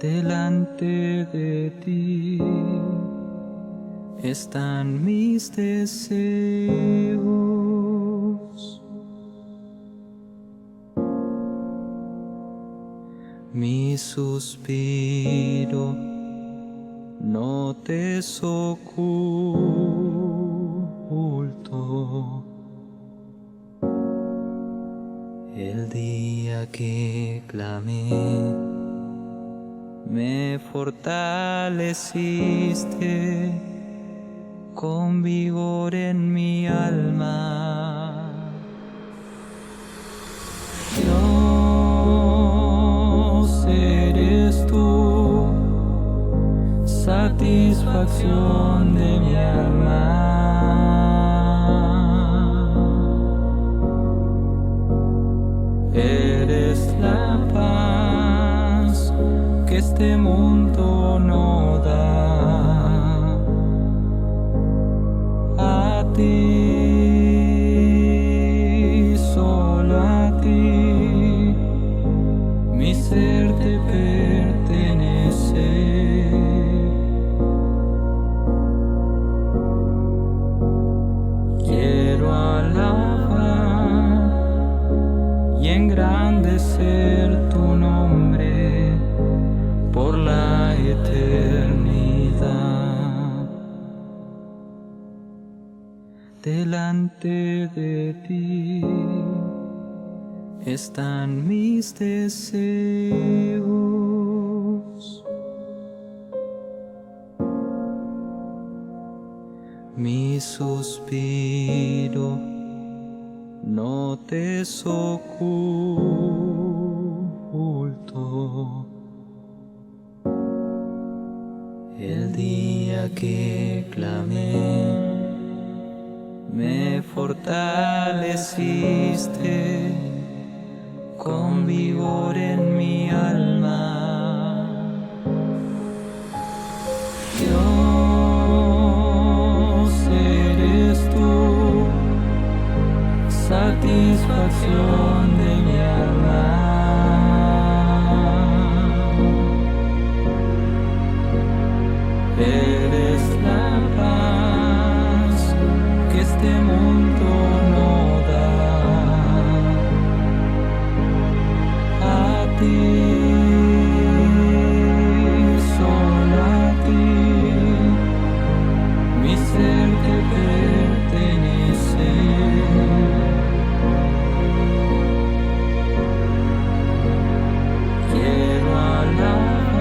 delante de ti están mis deseos, mi suspiro no te es oculto. El día que clamé, me fortaleciste con vigor en mi alma. Dios, eres tú, satisfacción de mi alma. Eres la paz que este mundo no da. A ti, solo a ti, mi ser te pertenece. Quiero alabar y engrandecer tu nombre por la eternidad. Delante de ti están mis deseos, mi suspiro no te es oculto. El día que clamé, me fortaleciste con vigor en mi alma. Dios, eres tú, satisfacción de mi alma. Eres la paz que este mundo no da. A ti, solo a ti, mi ser te pertenece. Quiero alabar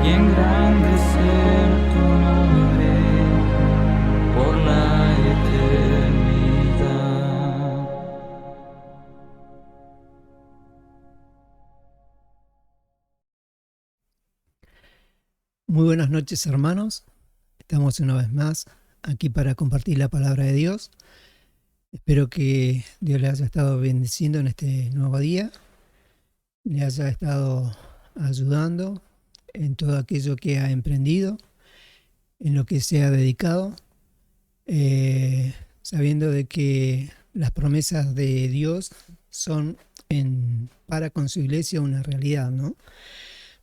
y engrandecer tu nombre por la eternidad. Muy buenas noches, hermanos. Estamos una vez más aquí para compartir la palabra de Dios. Espero que Dios le haya estado bendiciendo en este nuevo día, le haya estado ayudando en todo aquello que ha emprendido, en lo que se ha dedicado, sabiendo de que las promesas de Dios son para con su iglesia una realidad, ¿no?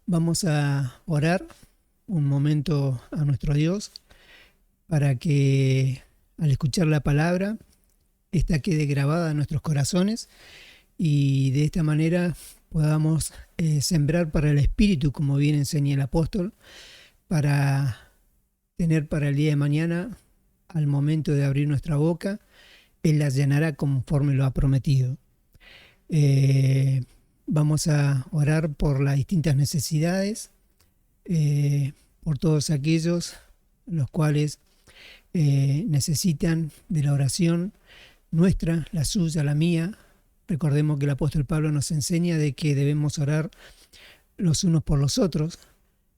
Vamos a orar un momento a nuestro Dios para que al escuchar la palabra esta quede grabada en nuestros corazones y de esta manera podamos sembrar para el Espíritu, como bien enseña el apóstol, para tener para el día de mañana, al momento de abrir nuestra boca, Él la llenará conforme lo ha prometido. Vamos a orar por las distintas necesidades, por todos aquellos los cuales necesitan de la oración nuestra, la suya, la mía. Recordemos que el apóstol Pablo nos enseña de que debemos orar los unos por los otros.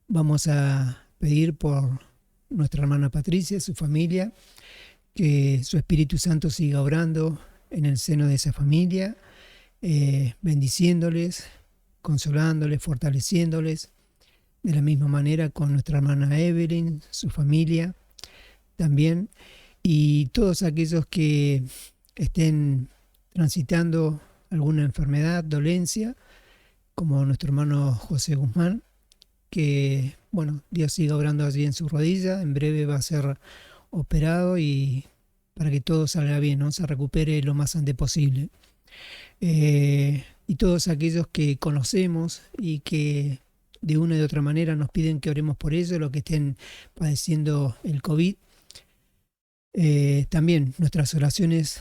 Vamos a pedir por nuestra hermana Patricia, su familia, que su Espíritu Santo siga obrando en el seno de esa familia, bendiciéndoles, consolándoles, fortaleciéndoles. De la misma manera con nuestra hermana Evelyn, su familia también, y todos aquellos que estén transitando alguna enfermedad, dolencia, como nuestro hermano José Guzmán, que, bueno, Dios siga obrando allí en su rodilla, en breve va a ser operado y para que todo salga bien, ¿no? Se recupere lo más antes posible. Y todos aquellos que conocemos y que de una y de otra manera nos piden que oremos por ellos, los que estén padeciendo el COVID. También nuestras oraciones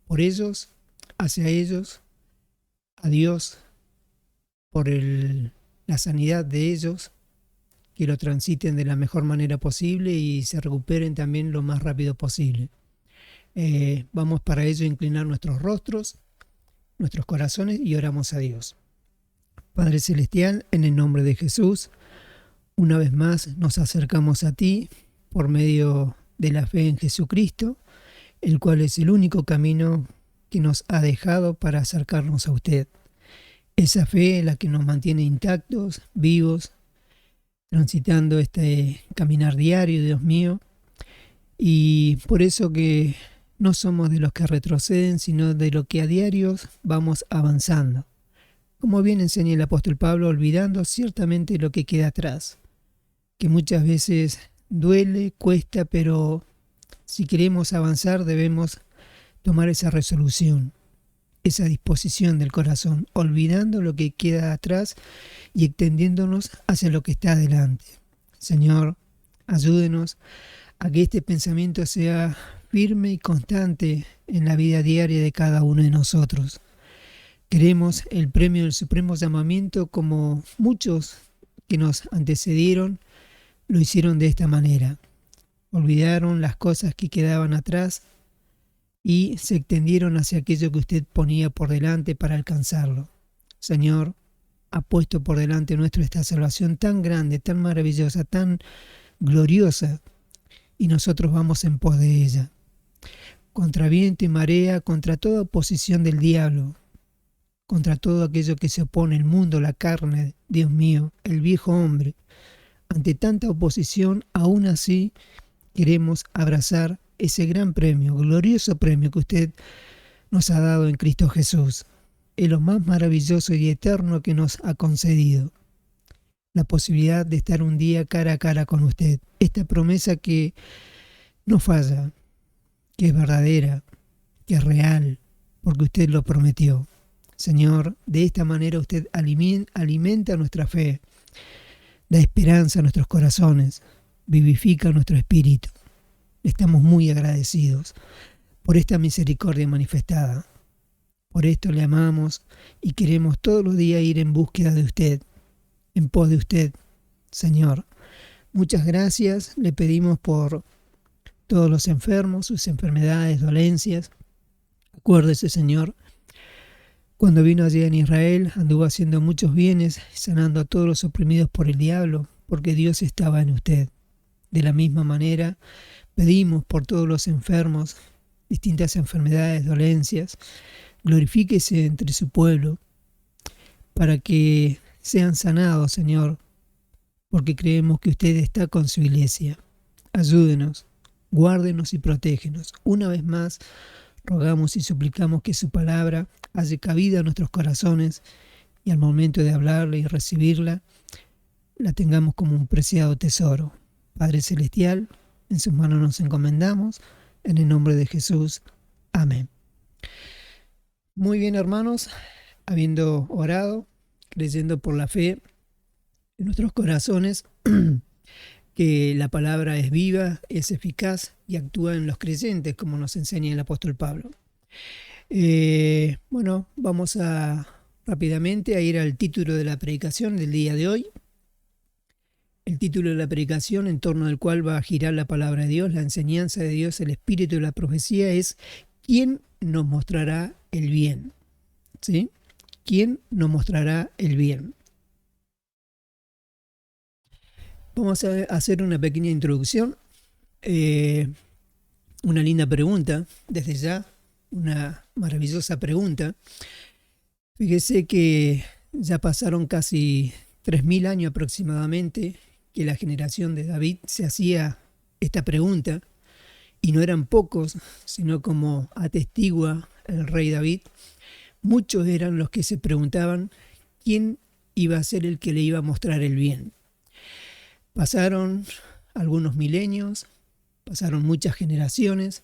por ellos, hacia ellos, a Dios, por la sanidad de ellos, que lo transiten de la mejor manera posible y se recuperen también lo más rápido posible. Vamos para ello a inclinar nuestros rostros, nuestros corazones y oramos a Dios. Padre Celestial, en el nombre de Jesús, una vez más nos acercamos a ti por medio de la fe en Jesucristo, el cual es el único camino que nos ha dejado para acercarnos a usted. Esa fe es la que nos mantiene intactos, vivos, transitando este caminar diario, Dios mío, y por eso que no somos de los que retroceden, sino de los que a diario vamos avanzando. Como bien enseña el apóstol Pablo, olvidando ciertamente lo que queda atrás, que muchas veces duele, cuesta, pero si queremos avanzar debemos tomar esa resolución, esa disposición del corazón, olvidando lo que queda atrás y extendiéndonos hacia lo que está adelante. Señor, ayúdenos a que este pensamiento sea firme y constante en la vida diaria de cada uno de nosotros. Queremos el premio del supremo llamamiento como muchos que nos antecedieron lo hicieron de esta manera. Olvidaron las cosas que quedaban atrás y se extendieron hacia aquello que usted ponía por delante para alcanzarlo. Señor, ha puesto por delante nuestro esta salvación tan grande, tan maravillosa, tan gloriosa, y nosotros vamos en pos de ella. Contra viento y marea, contra toda oposición del diablo, contra todo aquello que se opone, el mundo, la carne, Dios mío, el viejo hombre. Ante tanta oposición, aún así queremos abrazar ese gran premio, glorioso premio que usted nos ha dado en Cristo Jesús. Es lo más maravilloso y eterno que nos ha concedido. La posibilidad de estar un día cara a cara con usted. Esta promesa que no falla, que es verdadera, que es real, porque usted lo prometió. Señor, de esta manera usted alimenta nuestra fe, da esperanza a nuestros corazones, vivifica nuestro espíritu. Estamos muy agradecidos por esta misericordia manifestada. Por esto le amamos y queremos todos los días ir en búsqueda de usted, en pos de usted, Señor. Muchas gracias, le pedimos por todos los enfermos, sus enfermedades, dolencias. Acuérdese, Señor, cuando vino allí en Israel, anduvo haciendo muchos bienes, sanando a todos los oprimidos por el diablo, porque Dios estaba en usted. De la misma manera, pedimos por todos los enfermos, distintas enfermedades, dolencias. Glorifíquese entre su pueblo, para que sean sanados, Señor, porque creemos que usted está con su iglesia. Ayúdenos, guárdenos y protégenos. Una vez más, rogamos y suplicamos que su palabra haya cabida en nuestros corazones y al momento de hablarla y recibirla, la tengamos como un preciado tesoro. Padre Celestial, en sus manos nos encomendamos, en el nombre de Jesús. Amén. Muy bien, hermanos, habiendo orado, creyendo por la fe en nuestros corazones, que la palabra es viva, es eficaz y actúa en los creyentes, como nos enseña el apóstol Pablo. Bueno, vamos rápidamente a ir al título de la predicación del día de hoy. El título de la predicación en torno al cual va a girar la palabra de Dios, la enseñanza de Dios, el espíritu de la profecía es ¿quién nos mostrará el bien? ¿Sí? ¿Quién nos mostrará el bien? Vamos a hacer una pequeña introducción. Una linda pregunta, desde ya, una maravillosa pregunta. Fíjese que ya pasaron casi 3000 años aproximadamente que la generación de David se hacía esta pregunta, y no eran pocos, sino como atestigua el rey David, muchos eran los que se preguntaban ¿quién iba a ser el que le iba a mostrar el bien. Pasaron algunos milenios, pasaron muchas generaciones,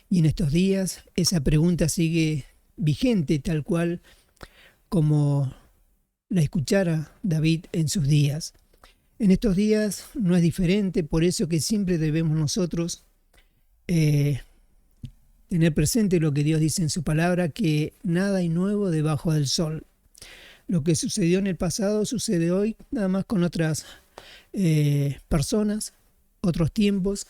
y en estos días esa pregunta sigue vigente, tal cual como la escuchara David en sus días. En estos días no es diferente, por eso que siempre debemos nosotros tener presente lo que Dios dice en su palabra, que nada hay nuevo debajo del sol. Lo que sucedió en el pasado sucede hoy, nada más con otras personas, otros tiempos,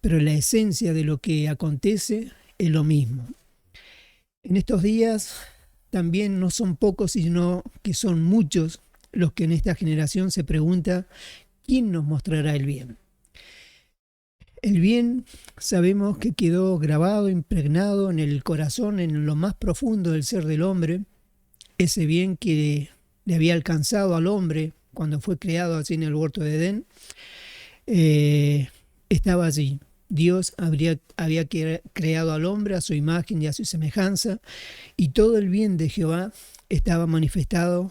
pero la esencia de lo que acontece es lo mismo. En estos días también no son pocos, sino que son muchos los que en esta generación se preguntan ¿quién nos mostrará el bien? El bien sabemos que quedó grabado, impregnado en el corazón, en lo más profundo del ser del hombre. Ese bien que le había alcanzado al hombre cuando fue creado así en el huerto de Edén, estaba allí. Dios había creado al hombre a su imagen y a su semejanza, y todo el bien de Jehová estaba manifestado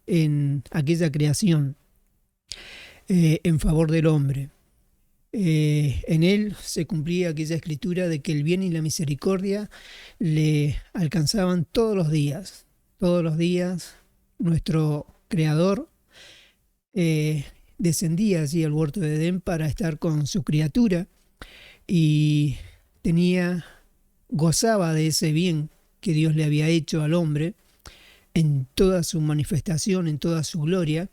en aquella creación en favor del hombre. En él se cumplía aquella escritura de que el bien y la misericordia le alcanzaban todos los días. Todos los días nuestro Creador descendía allí al huerto de Edén para estar con su criatura y gozaba de ese bien que Dios le había hecho al hombre en toda su manifestación, en toda su gloria.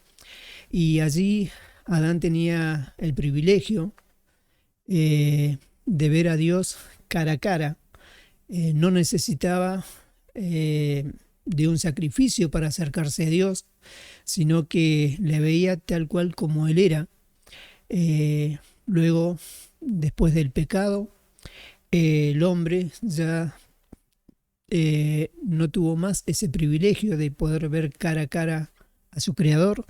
Y allí Adán tenía el privilegio de ver a Dios cara a cara. No necesitaba de un sacrificio para acercarse a Dios, sino que le veía tal cual como Él era. Luego, después del pecado, el hombre ya no tuvo más ese privilegio de poder ver cara a cara a su Creador.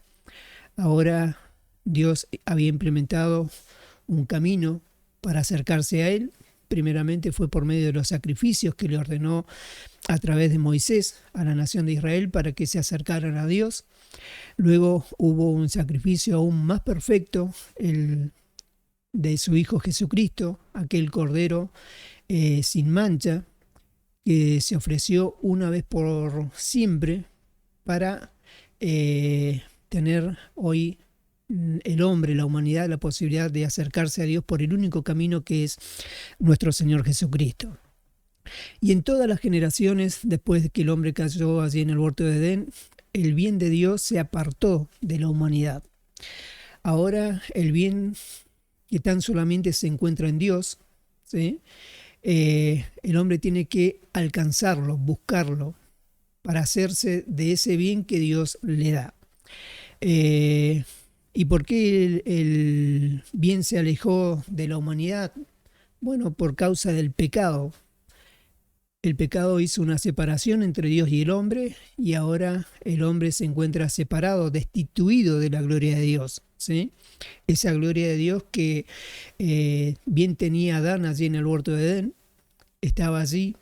Ahora Dios había implementado un camino para acercarse a Él. Primeramente fue por medio de los sacrificios que le ordenó a través de Moisés a la nación de Israel para que se acercaran a Dios. Luego hubo un sacrificio aún más perfecto, el de su Hijo Jesucristo, aquel Cordero sin mancha, que se ofreció una vez por siempre para tener hoy el hombre, la humanidad, la posibilidad de acercarse a Dios por el único camino que es nuestro Señor Jesucristo. Y en todas las generaciones, después de que el hombre cayó allí en el huerto de Edén, el bien de Dios se apartó de la humanidad. Ahora el bien que tan solamente se encuentra en Dios, ¿sí? El hombre tiene que alcanzarlo, buscarlo, para hacerse de ese bien que Dios le da. ¿Y por qué el bien se alejó de la humanidad? Bueno, por causa del pecado. El pecado hizo una separación entre Dios y el hombre, y ahora el hombre se encuentra separado, destituido de la gloria de Dios, ¿sí? Esa gloria de Dios que bien tenía Adán allí en el huerto de Edén, estaba allí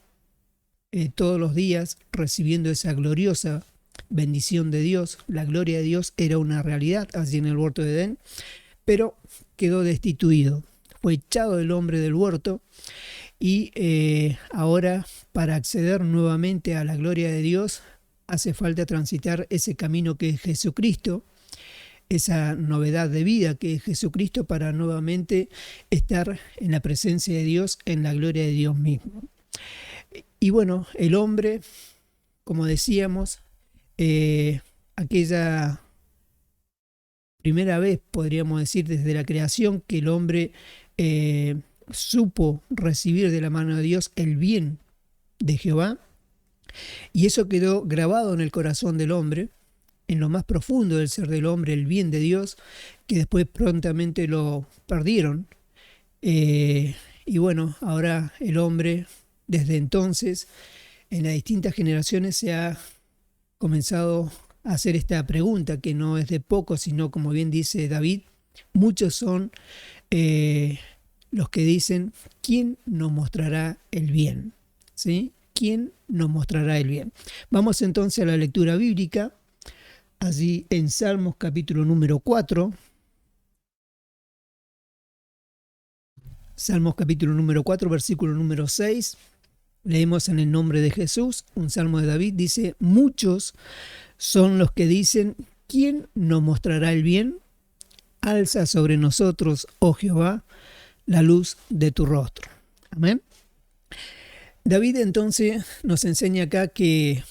todos los días recibiendo esa gloriosa bendición de Dios. La gloria de Dios era una realidad allí en el huerto de Edén, pero quedó destituido. Fue echado el hombre del huerto y ahora para acceder nuevamente a la gloria de Dios hace falta transitar ese camino que es Jesucristo, esa novedad de vida que es Jesucristo, para nuevamente estar en la presencia de Dios, en la gloria de Dios mismo. Y bueno, el hombre, como decíamos, aquella primera vez, podríamos decir, desde la creación, que el hombre supo recibir de la mano de Dios el bien de Jehová, y eso quedó grabado en el corazón del hombre, en lo más profundo del ser del hombre, el bien de Dios, que después prontamente lo perdieron. Y bueno, ahora el hombre, desde entonces, en las distintas generaciones se ha comenzado a hacer esta pregunta, que no es de poco, sino, como bien dice David, muchos son los que dicen, ¿quién nos mostrará el bien? ¿Sí? ¿Quién nos mostrará el bien? Vamos entonces a la lectura bíblica, allí en Salmos capítulo número 4. Salmos capítulo número 4, versículo número 6. Leemos en el nombre de Jesús, un salmo de David. Dice: muchos son los que dicen, ¿quién nos mostrará el bien? Alza sobre nosotros, oh Jehová, la luz de tu rostro. Amén. David entonces nos enseña acá que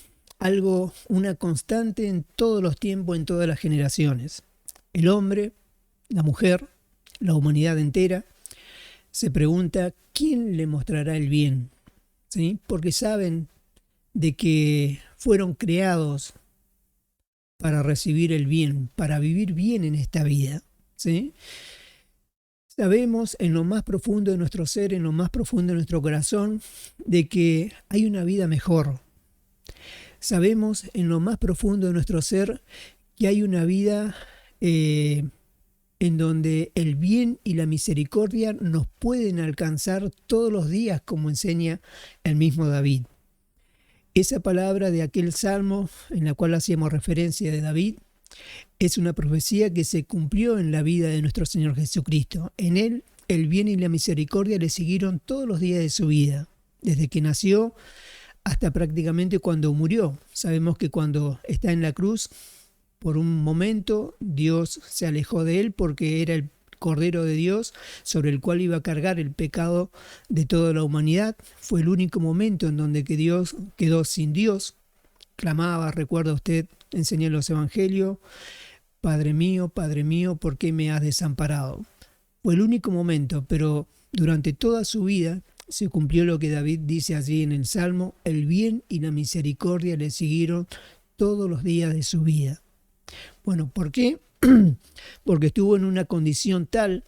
una constante en todos los tiempos, en todas las generaciones. El hombre, la mujer, la humanidad entera, se pregunta, ¿quién le mostrará el bien? ¿Sí? Porque saben de que fueron creados para recibir el bien, para vivir bien en esta vida. ¿Sí? Sabemos en lo más profundo de nuestro ser, en lo más profundo de nuestro corazón, de que hay una vida mejor. Sabemos en lo más profundo de nuestro ser que hay una vida en donde el bien y la misericordia nos pueden alcanzar todos los días, como enseña el mismo David. Esa palabra de aquel salmo en la cual hacíamos referencia de David es una profecía que se cumplió en la vida de nuestro Señor Jesucristo. En Él el bien y la misericordia le siguieron todos los días de su vida, desde que nació hasta prácticamente cuando murió. Sabemos que cuando está en la cruz, por un momento Dios se alejó de él porque era el Cordero de Dios sobre el cual iba a cargar el pecado de toda la humanidad. Fue el único momento en donde que Dios quedó sin Dios. Clamaba, recuerda usted, enseñé en los evangelios, Padre mío, ¿por qué me has desamparado? Fue el único momento, pero durante toda su vida se cumplió lo que David dice allí en el Salmo: el bien y la misericordia le siguieron todos los días de su vida. Bueno, ¿por qué? Porque estuvo en una condición tal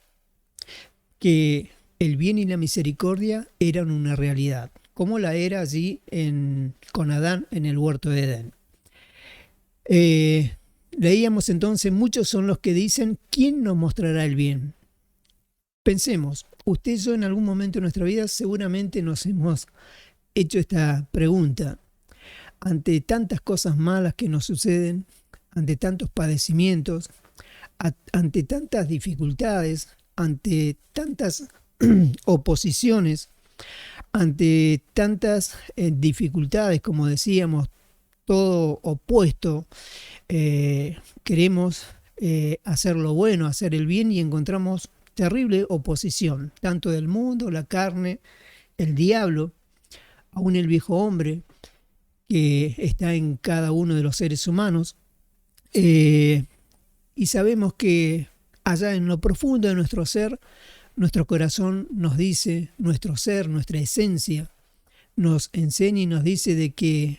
que el bien y la misericordia eran una realidad, como la era allí con Adán en el huerto de Edén. Leíamos entonces, muchos son los que dicen, ¿quién nos mostrará el bien? Pensemos, usted y yo en algún momento de nuestra vida seguramente nos hemos hecho esta pregunta. Ante tantas cosas malas que nos suceden, ante tantos padecimientos, ante tantas dificultades, ante tantas oposiciones, ante tantas dificultades, como decíamos, todo opuesto, queremos hacer lo bueno, hacer el bien y encontramos terrible oposición, tanto del mundo, la carne, el diablo, aún el viejo hombre que está en cada uno de los seres humanos. Y sabemos que allá en lo profundo de nuestro ser, nuestro corazón nos dice, nuestro ser, nuestra esencia, nos enseña y nos dice de que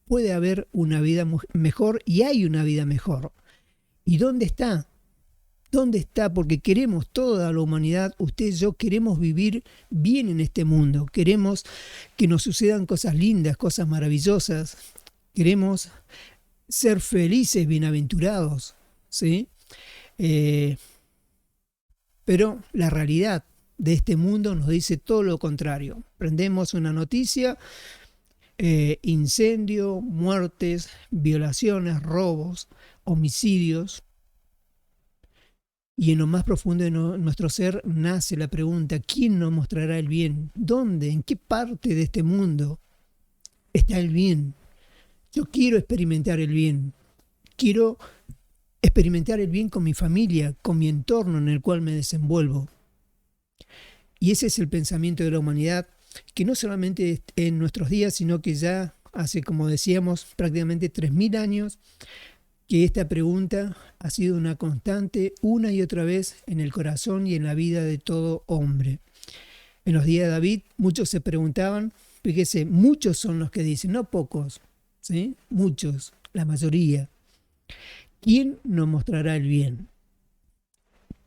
puede haber una vida mejor y hay una vida mejor. ¿Y dónde está? ¿Dónde está? Porque queremos, toda la humanidad, usted y yo, queremos vivir bien en este mundo. Queremos que nos sucedan cosas lindas, cosas maravillosas. Queremos ser felices, bienaventurados, ¿sí? Pero la realidad de este mundo nos dice todo lo contrario. Prendemos una noticia, incendio, muertes, violaciones, robos, homicidios. Y en lo más profundo de nuestro ser nace la pregunta, ¿quién nos mostrará el bien? ¿Dónde? ¿En qué parte de este mundo está el bien? Yo quiero experimentar el bien. Quiero experimentar el bien con mi familia, con mi entorno en el cual me desenvuelvo. Y ese es el pensamiento de la humanidad, que no solamente en nuestros días, sino que ya hace, como decíamos, prácticamente 3000 años, que esta pregunta ha sido una constante una y otra vez en el corazón y en la vida de todo hombre. En los días de David, muchos se preguntaban, fíjese, muchos son los que dicen, no pocos, ¿sí? Muchos, la mayoría. ¿Quién nos mostrará el bien?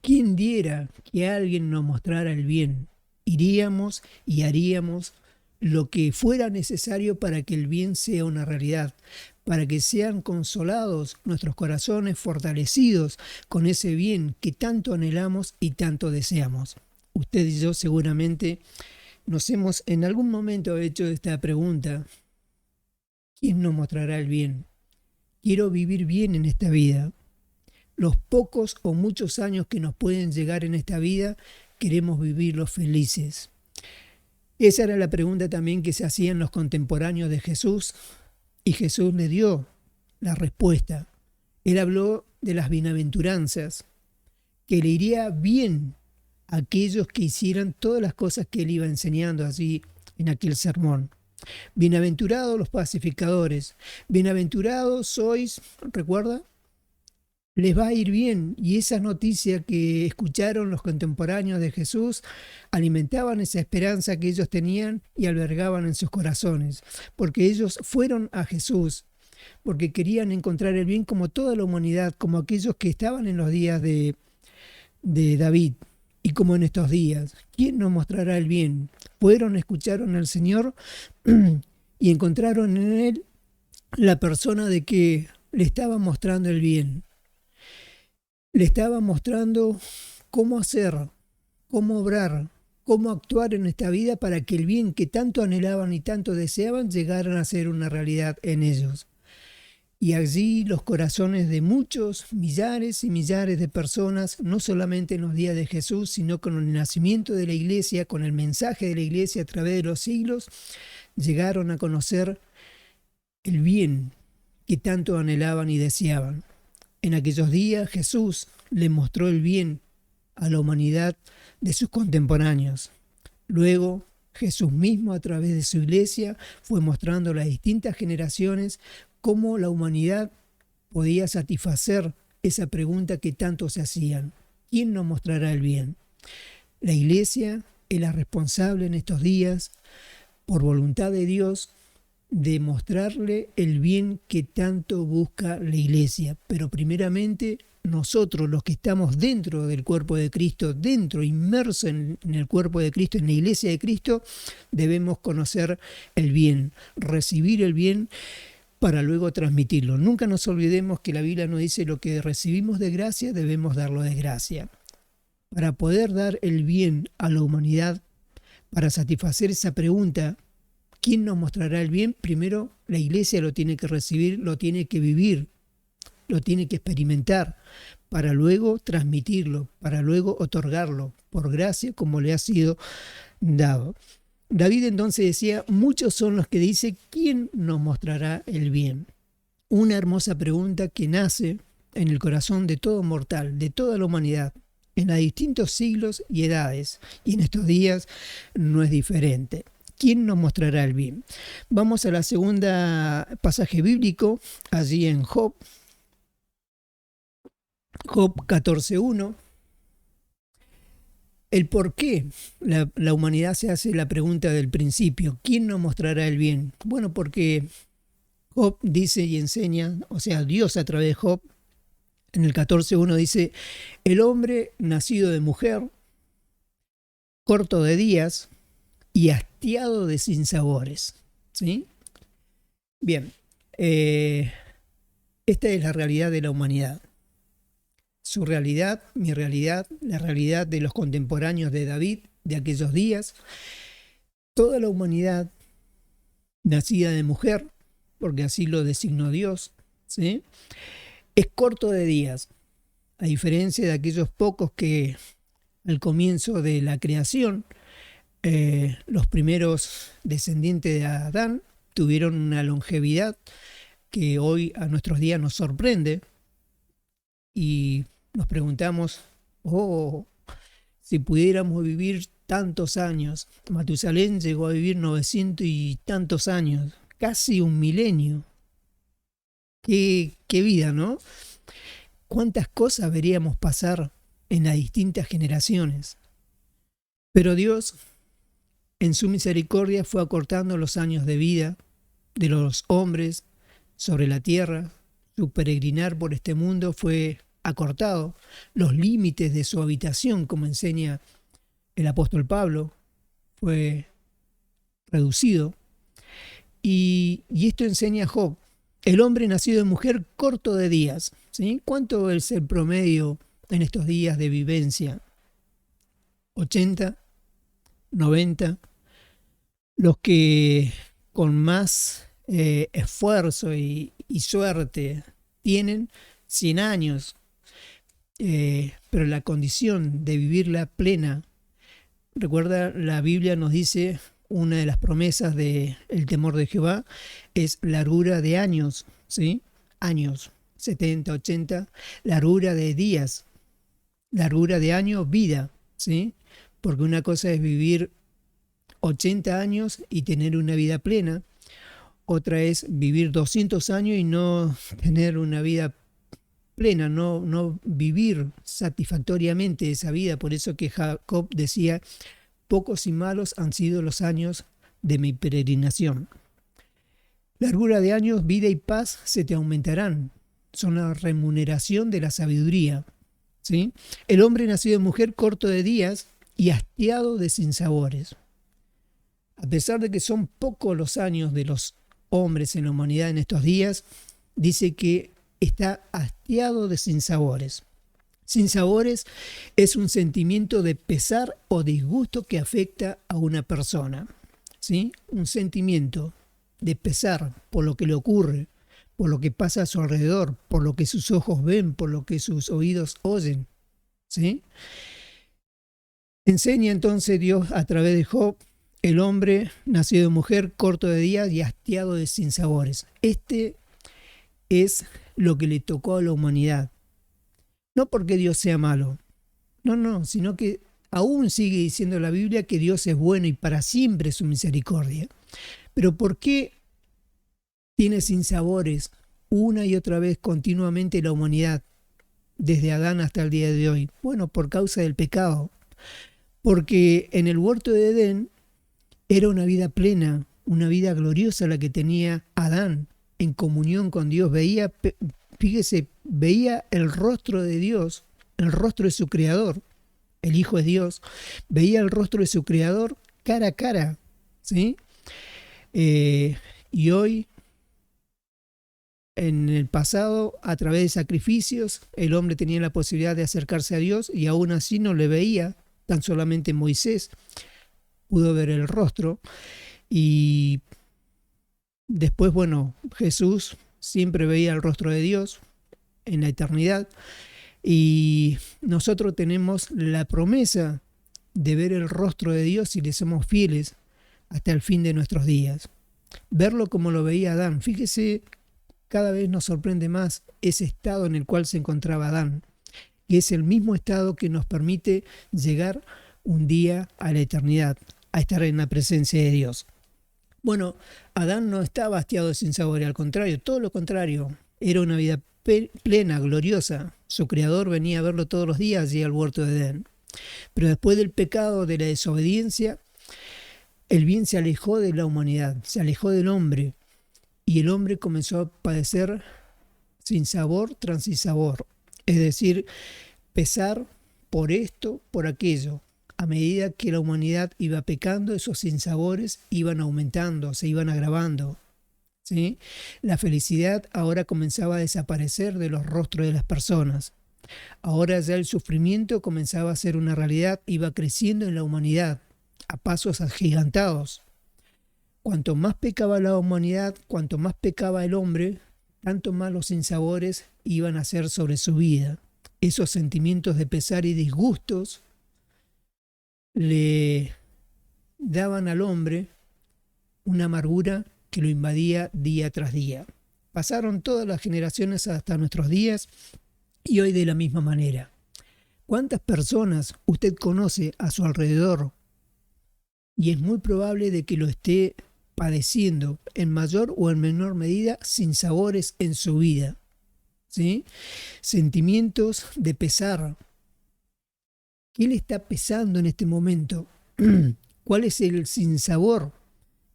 ¿Quién diera que alguien nos mostrara el bien? Iríamos y haríamos lo que fuera necesario para que el bien sea una realidad, para que sean consolados nuestros corazones, fortalecidos con ese bien que tanto anhelamos y tanto deseamos. Usted y yo seguramente nos hemos en algún momento hecho esta pregunta: ¿quién nos mostrará el bien? quiero vivir bien en esta vida. Los pocos o muchos años que nos pueden llegar en esta vida, queremos vivirlos felices. Esa era la pregunta también que se hacían los contemporáneos de Jesús, y Jesús le dio la respuesta. Él habló de las bienaventuranzas, que le iría bien a aquellos que hicieran todas las cosas que él iba enseñando allí en aquel sermón. Bienaventurados los pacificadores, bienaventurados sois, ¿recuerda? Les va a ir bien. Y esa noticia que escucharon los contemporáneos de Jesús alimentaban esa esperanza que ellos tenían y albergaban en sus corazones, porque ellos fueron a Jesús, porque querían encontrar el bien como toda la humanidad, como aquellos que estaban en los días de David y como en estos días. ¿Quién nos mostrará el bien? Fueron, escucharon al Señor y encontraron en Él la persona de que le estaba mostrando el bien. Le estaba mostrando cómo hacer, cómo obrar, cómo actuar en esta vida para que el bien que tanto anhelaban y tanto deseaban llegaran a ser una realidad en ellos. Y allí los corazones de muchos, millares y millares de personas, no solamente en los días de Jesús, sino con el nacimiento de la iglesia, con el mensaje de la iglesia a través de los siglos, llegaron a conocer el bien que tanto anhelaban y deseaban. En aquellos días Jesús le mostró el bien a la humanidad de sus contemporáneos. Luego Jesús mismo a través de su iglesia fue mostrando a las distintas generaciones cómo la humanidad podía satisfacer esa pregunta que tanto se hacían. ¿Quién nos mostrará el bien? La iglesia es la responsable en estos días, por voluntad de Dios, de mostrarle el bien que tanto busca la iglesia. Pero primeramente nosotros, los que estamos dentro del cuerpo de Cristo, dentro, inmersos en el cuerpo de Cristo, en la iglesia de Cristo, debemos conocer el bien, recibir el bien para luego transmitirlo. Nunca nos olvidemos que la Biblia nos dice lo que recibimos de gracia, debemos darlo de gracia. Para poder dar el bien a la humanidad, para satisfacer esa pregunta, ¿quién nos mostrará el bien? Primero, la iglesia lo tiene que recibir, lo tiene que vivir, lo tiene que experimentar, para luego transmitirlo, para luego otorgarlo, por gracia como le ha sido dado. David entonces decía, muchos son los que dicen, ¿quién nos mostrará el bien? Una hermosa pregunta que nace en el corazón de todo mortal, de toda la humanidad, en los distintos siglos y edades, y en estos días no es diferente. ¿Quién nos mostrará el bien? Vamos a la segunda pasaje bíblico, allí en Job 14:1. El por qué la humanidad se hace la pregunta del principio. ¿Quién nos mostrará el bien? Bueno, porque Job dice y enseña, o sea, Dios a través de Job, en el 14:1 dice, el hombre nacido de mujer, corto de días y hastiado de sinsabores. ¿Sí? Bien, esta es la realidad de la humanidad. Su realidad, mi realidad, la realidad de los contemporáneos de David, de aquellos días. Toda la humanidad nacida de mujer, porque así lo designó Dios, ¿sí? Es corto de días, a diferencia de aquellos pocos que al comienzo de la creación, los primeros descendientes de Adán tuvieron una longevidad que hoy a nuestros días nos sorprende y nos preguntamos, si pudiéramos vivir tantos años. Matusalén llegó a vivir 900 y tantos años, casi un milenio. Qué vida, ¿no? ¿Cuántas cosas veríamos pasar en las distintas generaciones? Pero Dios, en su misericordia, fue acortando los años de vida de los hombres sobre la tierra. Su peregrinar por este mundo fue acortado. Los límites de su habitación, como enseña el apóstol Pablo, fue reducido. Y esto enseña Job. El hombre nacido de mujer, corto de días. ¿Sí? ¿Cuánto es el promedio en estos días de vivencia? 80, 90. Los que con más esfuerzo y suerte tienen 100 años, pero la condición de vivirla plena, recuerda, la Biblia nos dice, una de las promesas del temor de Jehová es largura de años, ¿sí? Años, 70, 80, largura de días, largura de años, vida, ¿sí? Porque una cosa es vivir 80 años y tener una vida plena, otra es vivir 200 años y no tener una vida plena, no vivir satisfactoriamente esa vida. Por eso que Jacob decía, pocos y malos han sido los años de mi peregrinación. Largura de años, vida y paz se te aumentarán. Son la remuneración de la sabiduría, ¿sí? El hombre nacido de mujer, corto de días y hastiado de sinsabores. A pesar de que son pocos los años de los hombres en la humanidad en estos días, dice que está hastiado de sinsabores. Sinsabores es un sentimiento de pesar o disgusto que afecta a una persona, ¿sí? Un sentimiento de pesar por lo que le ocurre, por lo que pasa a su alrededor, por lo que sus ojos ven, por lo que sus oídos oyen, ¿sí? Enseña entonces Dios a través de Job, el hombre nacido de mujer, corto de días y hastiado de sinsabores. Este es lo que le tocó a la humanidad. No porque Dios sea malo, no, sino que aún sigue diciendo la Biblia que Dios es bueno y para siempre su misericordia. Pero ¿por qué tiene sinsabores una y otra vez continuamente la humanidad, desde Adán hasta el día de hoy? Bueno, por causa del pecado. Porque en el huerto de Edén era una vida plena, una vida gloriosa la que tenía Adán en comunión con Dios. Fíjese, veía el rostro de Dios, el rostro de su Creador. El Hijo es Dios. Veía el rostro de su Creador cara a cara, ¿sí? Y hoy, en el pasado, a través de sacrificios, el hombre tenía la posibilidad de acercarse a Dios y aún así no le veía. Tan solamente Moisés pudo ver el rostro. Y después, bueno, Jesús siempre veía el rostro de Dios en la eternidad. Y nosotros tenemos la promesa de ver el rostro de Dios si le somos fieles hasta el fin de nuestros días. Verlo como lo veía Adán. Fíjese, cada vez nos sorprende más ese estado en el cual se encontraba Adán, que es el mismo estado que nos permite llegar un día a la eternidad, a estar en la presencia de Dios. Bueno, Adán no estaba hastiado de sinsabores, al contrario, todo lo contrario, era una vida plena, gloriosa. Su Creador venía a verlo todos los días allí al huerto de Edén. Pero después del pecado, de la desobediencia, el bien se alejó de la humanidad, se alejó del hombre, y el hombre comenzó a padecer sinsabor tras sinsabor, es decir, pesar por esto, por aquello. A medida que la humanidad iba pecando, esos sinsabores iban aumentando, se iban agravando, ¿sí? La felicidad ahora comenzaba a desaparecer de los rostros de las personas. Ahora ya el sufrimiento comenzaba a ser una realidad, iba creciendo en la humanidad a pasos agigantados. Cuanto más pecaba la humanidad, cuanto más pecaba el hombre, tanto más los sinsabores iban a ser sobre su vida. Esos sentimientos de pesar y disgustos le daban al hombre una amargura que lo invadía día tras día. Pasaron todas las generaciones hasta nuestros días y hoy de la misma manera. ¿Cuántas personas usted conoce a su alrededor? Y es muy probable de que lo esté padeciendo en mayor o en menor medida sinsabores en su vida, ¿sí? Sentimientos de pesar. ¿Qué le está pesando en este momento? ¿Cuál es el sinsabor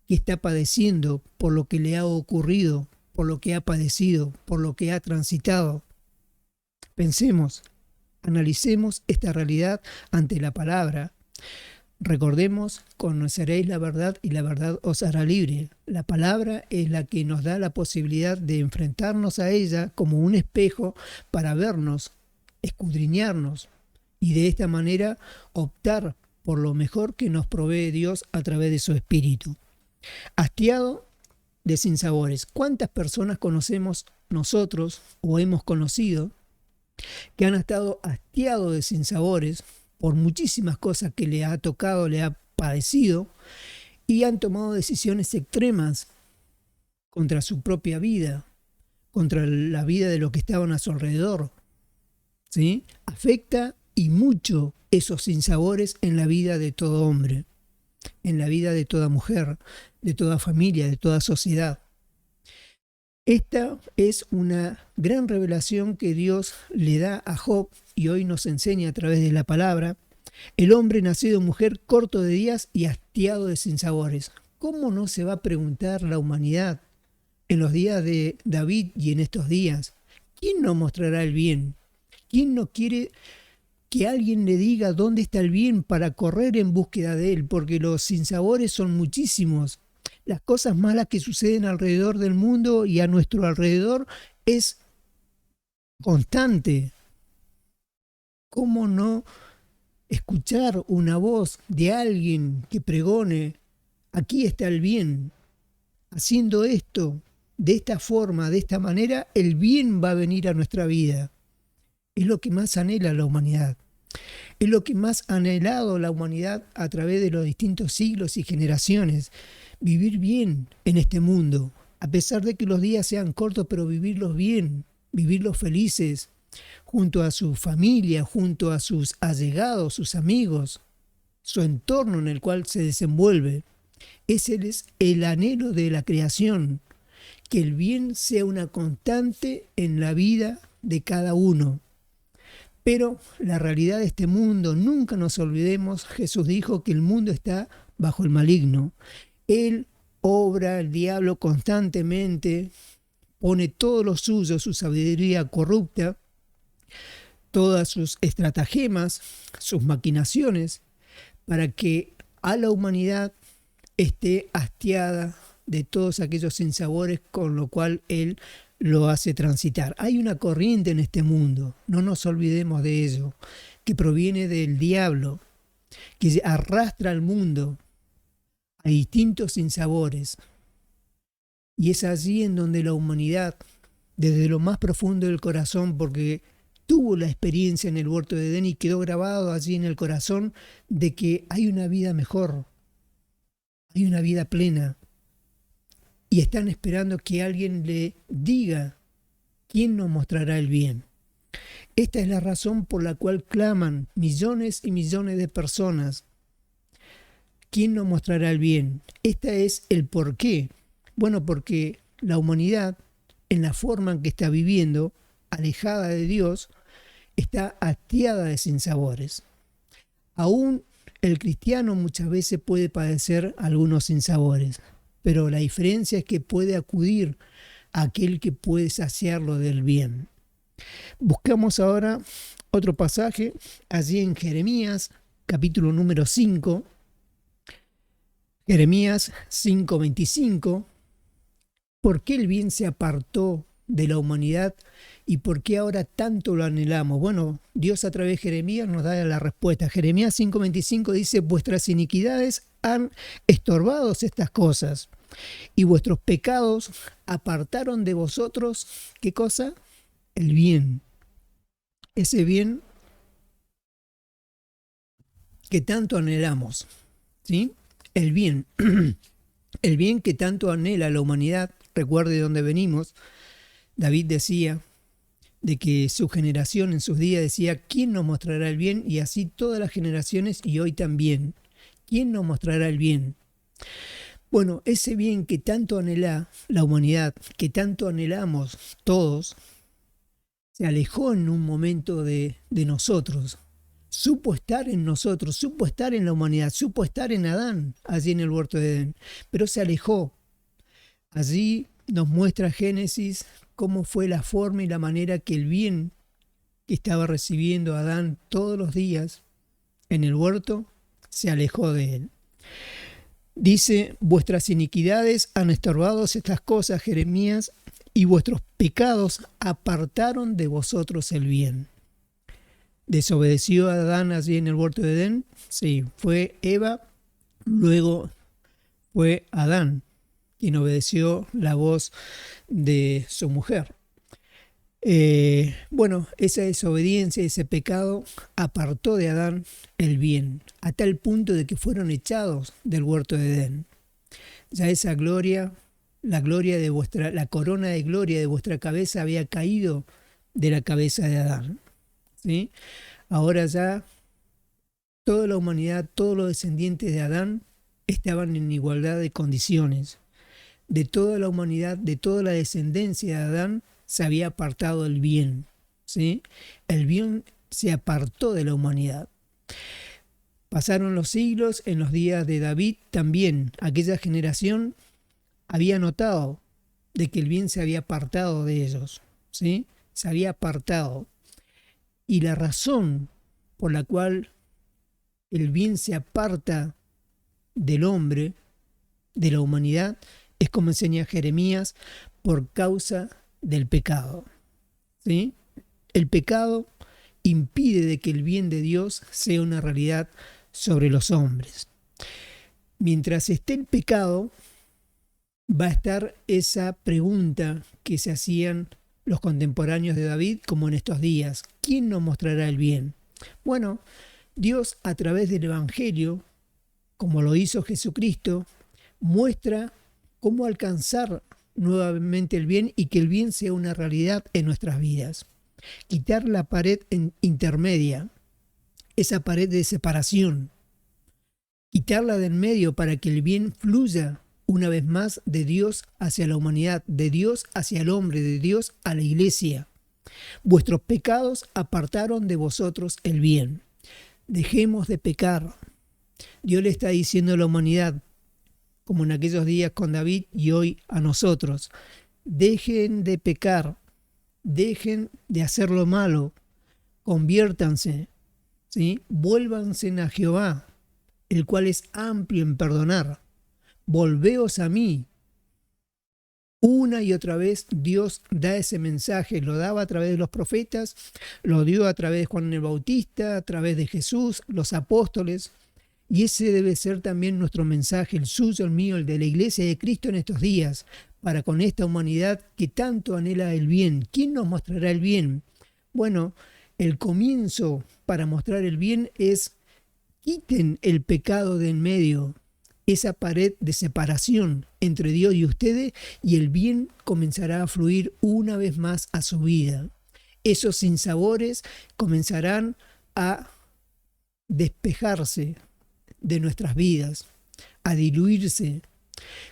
que está padeciendo por lo que le ha ocurrido, por lo que ha padecido, por lo que ha transitado? Pensemos, analicemos esta realidad ante la palabra. Recordemos, conoceréis la verdad y la verdad os hará libre. La palabra es la que nos da la posibilidad de enfrentarnos a ella como un espejo para vernos, escudriñarnos y de esta manera optar por lo mejor que nos provee Dios a través de su Espíritu. Hastiado de sinsabores. ¿Cuántas personas conocemos nosotros o hemos conocido que han estado hastiados de sinsabores por muchísimas cosas que le ha tocado, le ha padecido, y han tomado decisiones extremas contra su propia vida, contra la vida de los que estaban a su alrededor? ¿Sí? Afecta y mucho esos sinsabores en la vida de todo hombre, en la vida de toda mujer, de toda familia, de toda sociedad. Esta es una gran revelación que Dios le da a Job y hoy nos enseña a través de la palabra. El hombre nacido de mujer, corto de días y hastiado de sinsabores. ¿Cómo no se va a preguntar la humanidad en los días de David y en estos días? ¿Quién nos mostrará el bien? ¿Quién no quiere que alguien le diga dónde está el bien para correr en búsqueda de él? Porque los sinsabores son muchísimos. Las cosas malas que suceden alrededor del mundo y a nuestro alrededor es constante. ¿Cómo no escuchar una voz de alguien que pregone, aquí está el bien, haciendo esto, de esta forma, de esta manera, el bien va a venir a nuestra vida? Es lo que más anhela la humanidad. Es lo que más ha anhelado la humanidad a través de los distintos siglos y generaciones. Vivir bien en este mundo, a pesar de que los días sean cortos, pero vivirlos bien, vivirlos felices, junto a su familia, junto a sus allegados, sus amigos, su entorno en el cual se desenvuelve. Ese es el anhelo de la creación, que el bien sea una constante en la vida de cada uno. Pero la realidad de este mundo, nunca nos olvidemos, Jesús dijo que el mundo está bajo el maligno. Él obra, el diablo constantemente, pone todo lo suyo, su sabiduría corrupta, todas sus estratagemas, sus maquinaciones, para que a la humanidad esté hastiada de todos aquellos sinsabores con lo cual él lo hace transitar. Hay una corriente en este mundo, no nos olvidemos de ello, que proviene del diablo, que arrastra al mundo a distintos sinsabores. Y es allí en donde la humanidad, desde lo más profundo del corazón, porque tuvo la experiencia en el huerto de Edén y quedó grabado allí en el corazón de que hay una vida mejor, hay una vida plena, y están esperando que alguien le diga quién nos mostrará el bien. Esta es la razón por la cual claman millones y millones de personas. ¿Quién nos mostrará el bien? Este es el porqué. Bueno, porque la humanidad, en la forma en que está viviendo, alejada de Dios, está hastiada de sinsabores. Aún el cristiano muchas veces puede padecer algunos sinsabores, pero la diferencia es que puede acudir a aquel que puede saciarlo del bien. Buscamos ahora otro pasaje, allí en Jeremías, capítulo número 5, Jeremías 5:25. ¿Por qué el bien se apartó de la humanidad y por qué ahora tanto lo anhelamos? Bueno, Dios a través de Jeremías nos da la respuesta. Jeremías 5:25 dice: vuestras iniquidades han estorbado estas cosas y vuestros pecados apartaron de vosotros, ¿qué cosa? El bien. Ese bien que tanto anhelamos, ¿sí? El bien. El bien que tanto anhela la humanidad. Recuerde de dónde venimos. David decía de que su generación en sus días decía: ¿quién nos mostrará el bien? Y así todas las generaciones y hoy también. ¿Quién nos mostrará el bien? Bueno, ese bien que tanto anhela la humanidad, que tanto anhelamos todos, se alejó en un momento de nosotros. Supo estar en nosotros, supo estar en la humanidad, supo estar en Adán, allí en el huerto de Edén, pero se alejó. Allí nos muestra Génesis cómo fue la forma y la manera que el bien que estaba recibiendo Adán todos los días en el huerto se alejó de él. Dice: vuestras iniquidades han estorbado estas cosas, Jeremías, y vuestros pecados apartaron de vosotros el bien. ¿Desobedeció a Adán allí en el huerto de Edén? Sí, fue Eva, luego fue Adán. quien obedeció la voz de su mujer. Bueno, esa desobediencia, ese pecado, apartó de Adán el bien, a tal punto de que fueron echados del huerto de Edén. Ya esa gloria, la corona de gloria de vuestra cabeza había caído de la cabeza de Adán, ¿sí? Ahora ya toda la humanidad, todos los descendientes de Adán estaban en igualdad de condiciones. De toda la humanidad, de toda la descendencia de Adán, se había apartado el bien, ¿sí? El bien se apartó de la humanidad. Pasaron los siglos, en los días de David también, aquella generación había notado de que el bien se había apartado de ellos, ¿sí? Se había apartado. Y la razón por la cual el bien se aparta del hombre, de la humanidad, es como enseña Jeremías, por causa del pecado, ¿sí? El pecado impide de que el bien de Dios sea una realidad sobre los hombres. Mientras esté el pecado, va a estar esa pregunta que se hacían los contemporáneos de David, como en estos días: ¿quién nos mostrará el bien? Bueno, Dios, a través del Evangelio, como lo hizo Jesucristo, muestra cómo alcanzar nuevamente el bien y que el bien sea una realidad en nuestras vidas. Quitar la pared intermedia, esa pared de separación, quitarla de en medio para que el bien fluya una vez más de Dios hacia la humanidad, de Dios hacia el hombre, de Dios a la iglesia. Vuestros pecados apartaron de vosotros el bien. Dejemos de pecar. Dios le está diciendo a la humanidad, como en aquellos días con David y hoy a nosotros: dejen de pecar, dejen de hacer lo malo, conviértanse, ¿sí? Vuélvanse a Jehová, el cual es amplio en perdonar. Volveos a mí. Una y otra vez Dios da ese mensaje, lo daba a través de los profetas, lo dio a través de Juan el Bautista, a través de Jesús, los apóstoles, y ese debe ser también nuestro mensaje, el suyo, el mío, el de la Iglesia de Cristo en estos días, para con esta humanidad que tanto anhela el bien. ¿Quién nos mostrará el bien? Bueno, el comienzo para mostrar el bien es: quiten el pecado de en medio, esa pared de separación entre Dios y ustedes, y el bien comenzará a fluir una vez más a su vida. Esos sinsabores comenzarán a despejarse de nuestras vidas, a diluirse.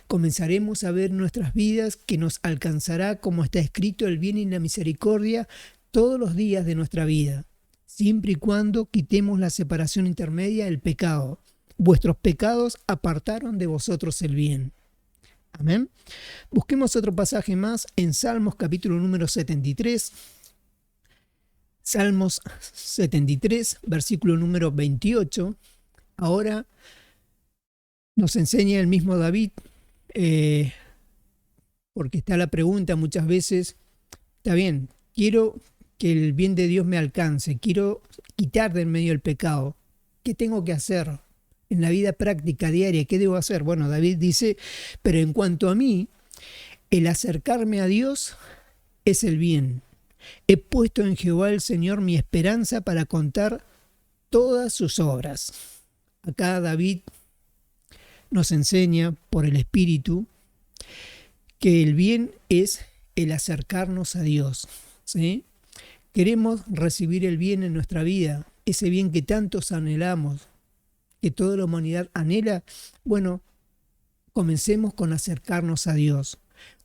Comenzaremos a ver nuestras vidas que nos alcanzará, como está escrito, el bien y la misericordia todos los días de nuestra vida, siempre y cuando quitemos la separación intermedia, el pecado. Vuestros pecados apartaron de vosotros el bien. Amén. Busquemos otro pasaje más en Salmos capítulo número 73. Salmos 73, versículo número 28. Ahora nos enseña el mismo David, porque está la pregunta muchas veces: está bien, quiero que el bien de Dios me alcance, quiero quitar de en medio el pecado. ¿Qué tengo que hacer en la vida práctica diaria? ¿Qué debo hacer? Bueno, David dice: pero en cuanto a mí, el acercarme a Dios es el bien. He puesto en Jehová el Señor mi esperanza para contar todas sus obras. Acá David nos enseña por el Espíritu que el bien es el acercarnos a Dios, ¿sí? Queremos recibir el bien en nuestra vida, ese bien que tantos anhelamos, que toda la humanidad anhela. Bueno, comencemos con acercarnos a Dios.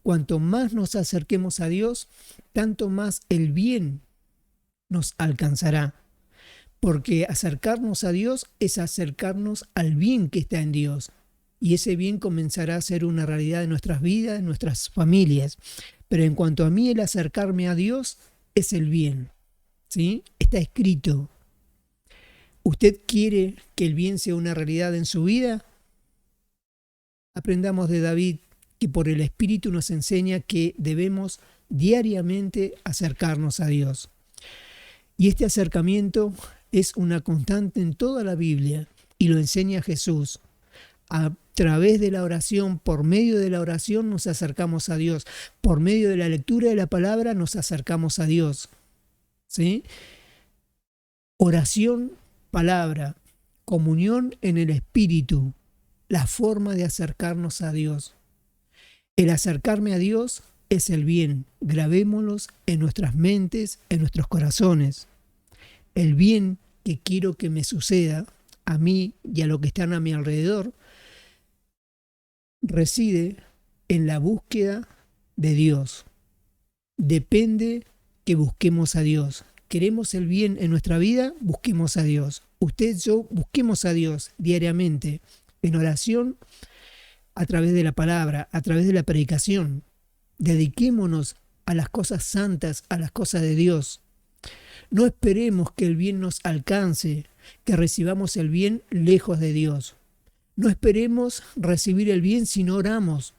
Cuanto más nos acerquemos a Dios, tanto más el bien nos alcanzará. Porque acercarnos a Dios es acercarnos al bien que está en Dios. Y ese bien comenzará a ser una realidad en nuestras vidas, en nuestras familias. Pero en cuanto a mí, el acercarme a Dios es el bien, ¿sí? Está escrito. ¿Usted quiere que el bien sea una realidad en su vida? Aprendamos de David, que por el Espíritu nos enseña que debemos diariamente acercarnos a Dios. Y este acercamiento es una constante en toda la Biblia, y lo enseña Jesús. A través de la oración, por medio de la oración nos acercamos a Dios. Por medio de la lectura de la palabra nos acercamos a Dios. ¿Sí? Oración, palabra, comunión en el Espíritu, la forma de acercarnos a Dios. El acercarme a Dios es el bien. Grabémoslos en nuestras mentes, en nuestros corazones. El bien que quiero que me suceda a mí y a los que están a mi alrededor reside en la búsqueda de Dios. Depende que busquemos a Dios. ¿Queremos el bien en nuestra vida? Busquemos a Dios. Usted, yo, busquemos a Dios diariamente en oración, a través de la palabra, a través de la predicación. Dediquémonos a las cosas santas, a las cosas de Dios. No esperemos que el bien nos alcance, que recibamos el bien lejos de Dios. No esperemos recibir el bien si no oramos.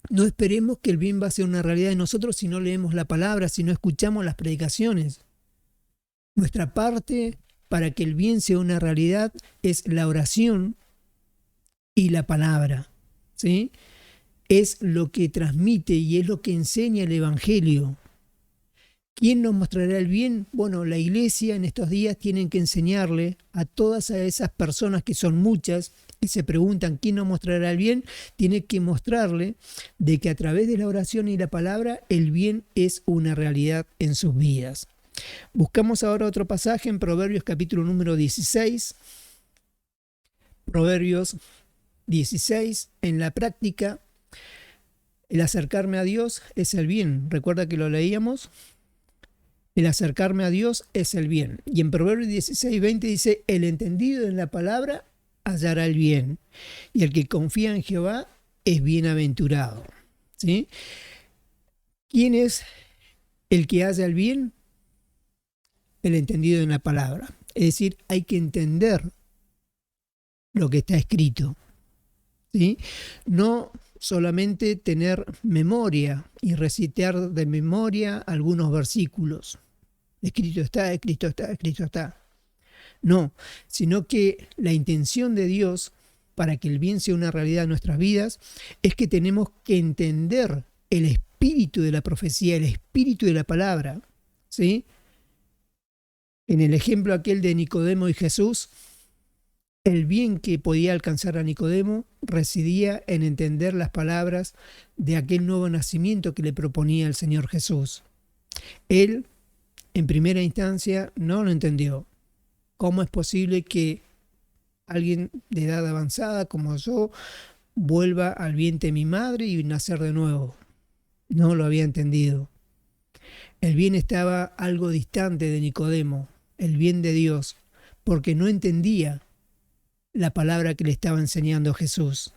No esperemos que el bien va a ser una realidad en nosotros si no leemos la palabra, si no escuchamos las predicaciones. Nuestra parte para que el bien sea una realidad es la oración y la palabra, ¿sí? Es lo que transmite y es lo que enseña el Evangelio. ¿Quién nos mostrará el bien? Bueno, la iglesia en estos días tiene que enseñarle a todas esas personas, que son muchas, y se preguntan quién nos mostrará el bien, tiene que mostrarle de que a través de la oración y la palabra el bien es una realidad en sus vidas. Buscamos ahora otro pasaje en Proverbios capítulo número 16. Proverbios 16, en la práctica, el acercarme a Dios es el bien. Recuerda que lo leíamos. El acercarme a Dios es el bien. Y en Proverbios 16, 20 dice, el entendido en la palabra hallará el bien, y el que confía en Jehová es bienaventurado. ¿Sí? ¿Quién es el que halla el bien? El entendido en la palabra. Es decir, hay que entender lo que está escrito. ¿Sí? No solamente tener memoria y recitar de memoria algunos versículos. Escrito está, escrito está, escrito está. No, sino que la intención de Dios para que el bien sea una realidad en nuestras vidas es que tenemos que entender el espíritu de la profecía, el espíritu de la palabra. ¿Sí? En el ejemplo aquel de Nicodemo y Jesús, el bien que podía alcanzar a Nicodemo residía en entender las palabras de aquel nuevo nacimiento que le proponía el Señor Jesús. Él, en primera instancia, no lo entendió. ¿Cómo es posible que alguien de edad avanzada como yo vuelva al vientre de mi madre y nacer de nuevo? No lo había entendido. El bien estaba algo distante de Nicodemo, el bien de Dios, porque no entendía la palabra que le estaba enseñando Jesús.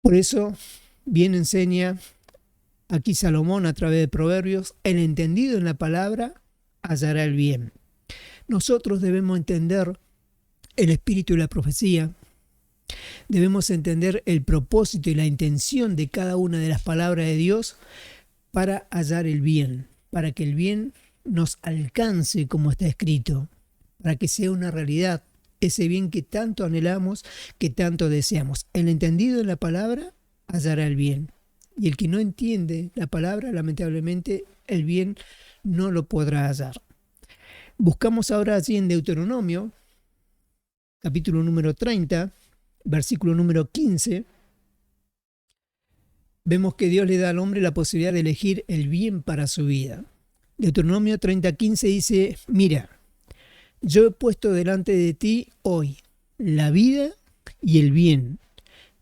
Por eso, bien enseña aquí Salomón a través de Proverbios, el entendido en la palabra hallará el bien. Nosotros debemos entender el espíritu de la profecía, debemos entender el propósito y la intención de cada una de las palabras de Dios para hallar el bien, para que el bien nos alcance como está escrito, para que sea una realidad, ese bien que tanto anhelamos, que tanto deseamos. El entendido en la palabra hallará el bien. Y el que no entiende la palabra, lamentablemente, el bien no lo podrá hallar. Buscamos ahora allí en Deuteronomio, capítulo número 30, versículo número 15. Vemos que Dios le da al hombre la posibilidad de elegir el bien para su vida. Deuteronomio 30:15 dice, mira, yo he puesto delante de ti hoy la vida y el bien,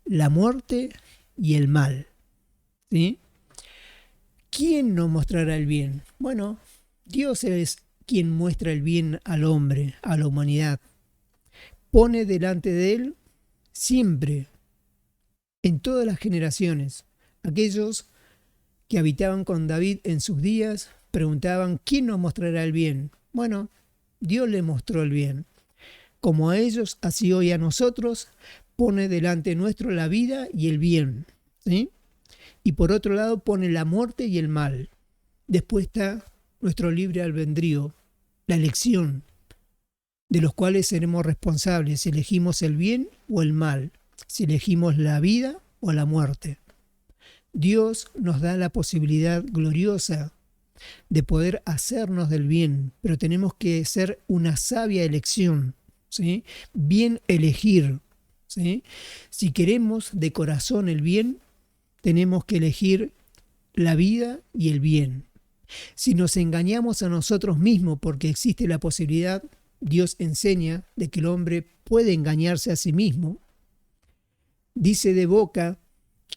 la muerte y el mal. ¿Sí? ¿Quién nos mostrará el bien? Bueno, Dios es quien muestra el bien al hombre, a la humanidad. Pone delante de él siempre, en todas las generaciones, aquellos que habitaban con David en sus días, preguntaban, ¿quién nos mostrará el bien? Bueno, Dios le mostró el bien. Como a ellos, así hoy a nosotros, pone delante nuestro la vida y el bien. ¿Sí? Y por otro lado pone la muerte y el mal. Después está nuestro libre albedrío, la elección. de los cuales seremos responsables si elegimos el bien o el mal, si elegimos la vida o la muerte. Dios nos da la posibilidad gloriosa de poder hacernos del bien, pero tenemos que hacer una sabia elección, ¿sí? Bien elegir, ¿sí? Si queremos de corazón el bien, tenemos que elegir la vida y el bien. Si nos engañamos a nosotros mismos porque existe la posibilidad, Dios enseña de que el hombre puede engañarse a sí mismo. Dice de boca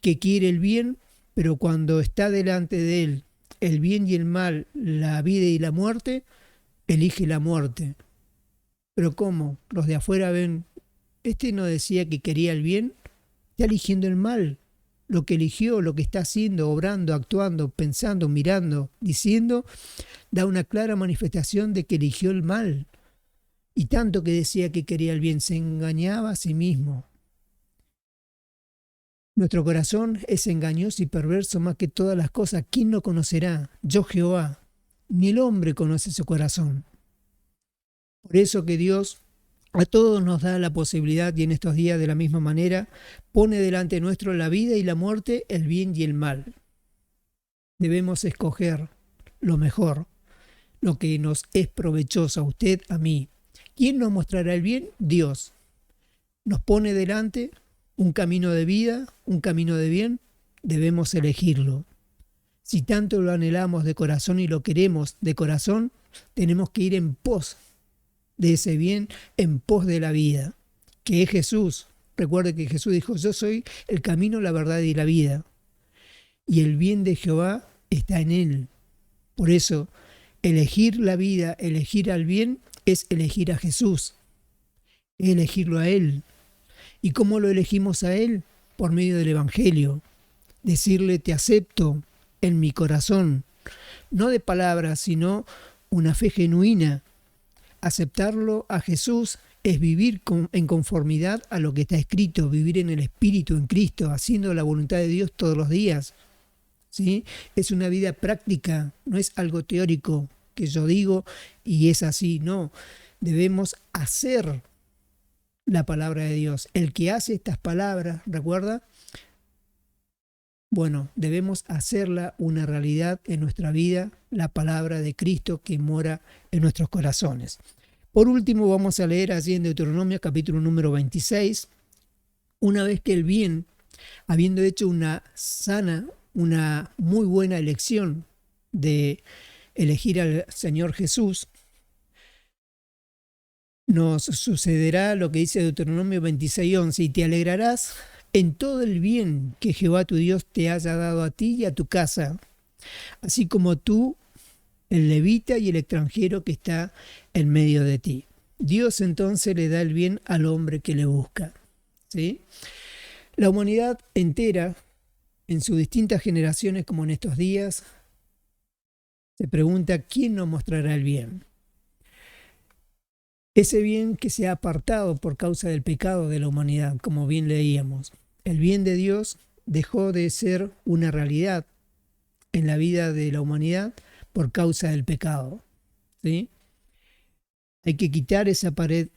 que quiere el bien, pero cuando está delante de él el bien y el mal, la vida y la muerte, elige la muerte. Pero ¿cómo? Los de afuera ven, este no decía que quería el bien, está eligiendo el mal. Lo que eligió, lo que está haciendo, obrando, actuando, pensando, mirando, diciendo, da una clara manifestación de que eligió el mal. Y tanto que decía que quería el bien, se engañaba a sí mismo. Nuestro corazón es engañoso y perverso más que todas las cosas. ¿Quién lo conocerá? Yo Jehová. Ni el hombre conoce su corazón. Por eso que Dios a todos nos da la posibilidad, y en estos días de la misma manera pone delante nuestro la vida y la muerte, el bien y el mal. Debemos escoger lo mejor, lo que nos es provechoso a usted, a mí. ¿Quién nos mostrará el bien? Dios. Nos pone delante un camino de vida, un camino de bien, debemos elegirlo. Si tanto lo anhelamos de corazón y lo queremos de corazón, tenemos que ir en pos de ese bien, en pos de la vida, que es Jesús. Recuerde que Jesús dijo, yo soy el camino, la verdad y la vida. Y el bien de Jehová está en él. Por eso, elegir la vida, elegir al bien, es elegir a Jesús, es elegirlo a él. ¿Y cómo lo elegimos a él? Por medio del Evangelio. Decirle, te acepto en mi corazón, no de palabras, sino una fe genuina. Aceptarlo a Jesús es vivir en conformidad a lo que está escrito, vivir en el Espíritu, en Cristo, haciendo la voluntad de Dios todos los días. ¿Sí? Es una vida práctica, no es algo teórico que yo digo y es así, no. Debemos hacer la palabra de Dios. El que hace estas palabras, ¿recuerda? Bueno, debemos hacerla una realidad en nuestra vida, la palabra de Cristo que mora en nuestros corazones. Por último, vamos a leer allí en Deuteronomio capítulo número 26, una vez que el bien, habiendo hecho una muy buena elección de elegir al Señor Jesús, nos sucederá lo que dice Deuteronomio 26:11, y te alegrarás en todo el bien que Jehová tu Dios te haya dado a ti y a tu casa, así como tú, el levita y el extranjero que está en medio de ti. Dios entonces le da el bien al hombre que le busca. ¿Sí? La humanidad entera, en sus distintas generaciones como en estos días, se pregunta quién nos mostrará el bien. Ese bien que se ha apartado por causa del pecado de la humanidad, como bien leíamos. El bien de Dios dejó de ser una realidad en la vida de la humanidad por causa del pecado. ¿Sí? Hay que quitar esa pared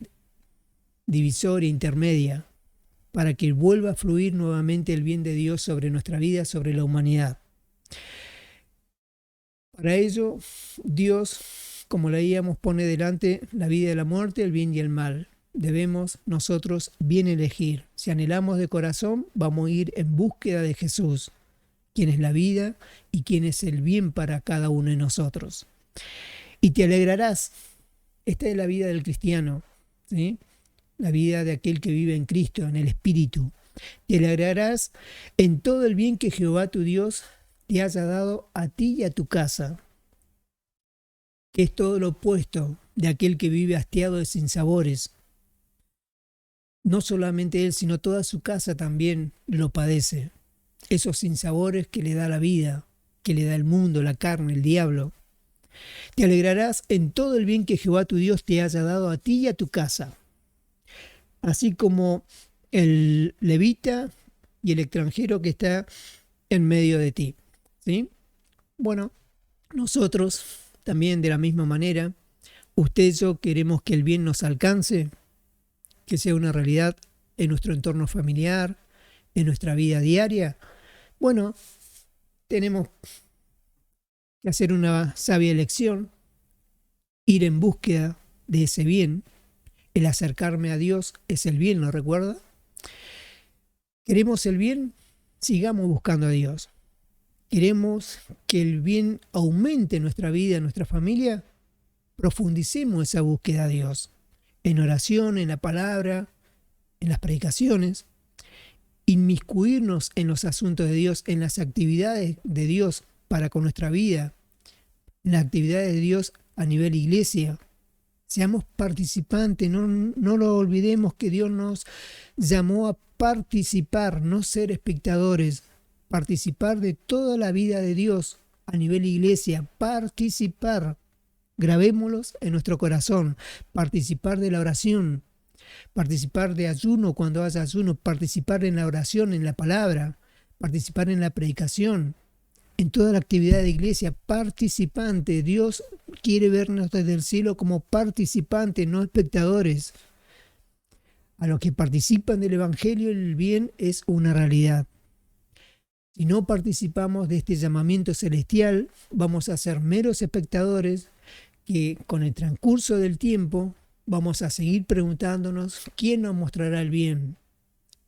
divisoria, intermedia, para que vuelva a fluir nuevamente el bien de Dios sobre nuestra vida, sobre la humanidad. Para ello, Dios, como leíamos, pone delante la vida y la muerte, el bien y el mal. Debemos nosotros bien elegir. Si anhelamos de corazón, vamos a ir en búsqueda de Jesús, quien es la vida y quien es el bien para cada uno de nosotros. Y te alegrarás. Esta es la vida del cristiano, ¿sí? La vida de aquel que vive en Cristo, en el Espíritu. Te alegrarás en todo el bien que Jehová tu Dios te haya dado a ti y a tu casa, que es todo lo opuesto de aquel que vive hastiado de sinsabores. No solamente él, sino toda su casa también lo padece. Esos sinsabores que le da la vida, que le da el mundo, la carne, el diablo. Te alegrarás en todo el bien que Jehová tu Dios te haya dado a ti y a tu casa, así como el levita y el extranjero que está en medio de ti. ¿Sí? Bueno, nosotros también de la misma manera Usted y yo queremos que el bien nos alcance, que sea una realidad en nuestro entorno familiar, en nuestra vida diaria. Bueno, tenemos que hacer una sabia elección, ir en búsqueda de ese bien. El acercarme a Dios es el bien, ¿lo recuerda? ¿Queremos el bien? Sigamos buscando a Dios. ¿Queremos que el bien aumente en nuestra vida, en nuestra familia? Profundicemos esa búsqueda a Dios. En oración, en la palabra, en las predicaciones. Inmiscuirnos en los asuntos de Dios, en las actividades de Dios para con nuestra vida, en las actividades de Dios a nivel iglesia. Seamos participantes, no lo olvidemos que Dios nos llamó a participar, no ser espectadores, participar de toda la vida de Dios a nivel iglesia, participar, grabémoslos en nuestro corazón, participar de la oración, participar de ayuno cuando haya ayuno, participar en la oración, en la palabra, participar en la predicación, en toda la actividad de iglesia, participante. Dios quiere vernos desde el cielo como participantes, no espectadores. A los que participan del Evangelio, el bien es una realidad. Si no participamos de este llamamiento celestial, vamos a ser meros espectadores que con el transcurso del tiempo vamos a seguir preguntándonos ¿quién nos mostrará el bien?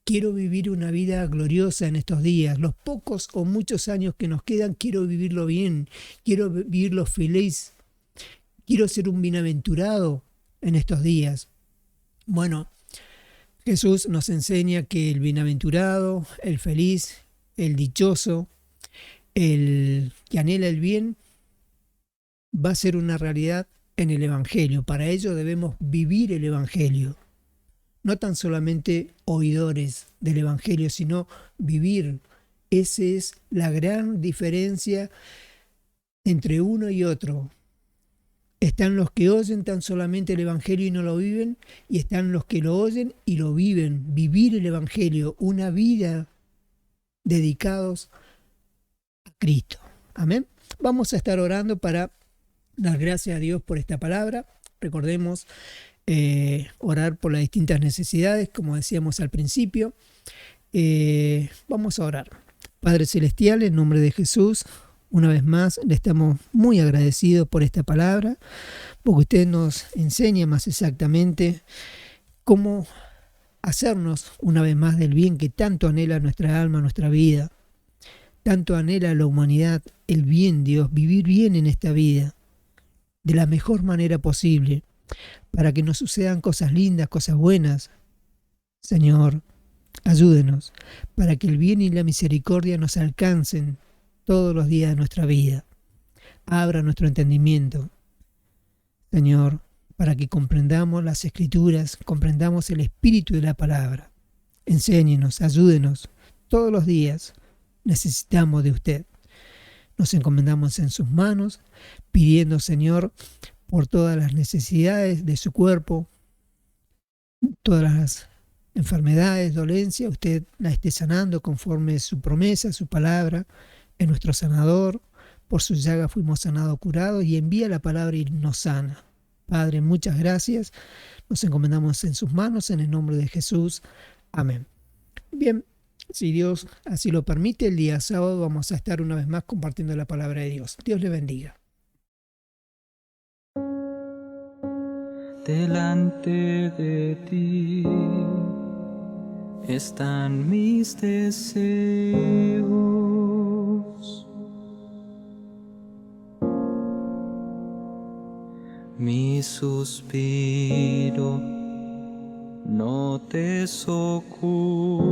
Quiero vivir una vida gloriosa en estos días. Los pocos o muchos años que nos quedan, quiero vivirlo bien. Quiero vivirlo feliz. Quiero ser un bienaventurado en estos días. Bueno, Jesús nos enseña que el bienaventurado, el feliz, el dichoso, el que anhela el bien, va a ser una realidad en el Evangelio. Para ello debemos vivir el Evangelio. No tan solamente oidores del Evangelio, sino vivir. Esa es la gran diferencia entre uno y otro. Están los que oyen tan solamente el Evangelio y no lo viven, y están los que lo oyen y lo viven. Vivir el Evangelio, una vida dedicados a Cristo. Amén. Vamos a estar orando para dar gracias a Dios por esta palabra. Recordemos orar por las distintas necesidades, como decíamos al principio. Vamos a orar. Padre Celestial, en nombre de Jesús, una vez más le estamos muy agradecidos por esta palabra, porque usted nos enseña más exactamente cómo hacernos una vez más del bien que tanto anhela nuestra alma, nuestra vida. Tanto anhela la humanidad, el bien, Dios, vivir bien en esta vida, de la mejor manera posible, para que nos sucedan cosas lindas, cosas buenas. Señor, ayúdenos para que el bien y la misericordia nos alcancen todos los días de nuestra vida. Abra nuestro entendimiento, Señor, para que comprendamos las Escrituras, comprendamos el espíritu de la palabra. Enséñenos, ayúdenos todos los días. Necesitamos de usted. Nos encomendamos en sus manos, pidiendo, Señor, por todas las necesidades de su cuerpo, todas las enfermedades, dolencias, usted la esté sanando conforme su promesa, su palabra, es nuestro sanador. Por su llaga fuimos sanados, curados, y envía la palabra y nos sana. Padre, muchas gracias. Nos encomendamos en sus manos, en el nombre de Jesús. Amén. Bien, si Dios así lo permite, el día sábado vamos a estar una vez más compartiendo la palabra de Dios. Dios le bendiga. Delante de ti están mis deseos, mi suspiro no te es oculto.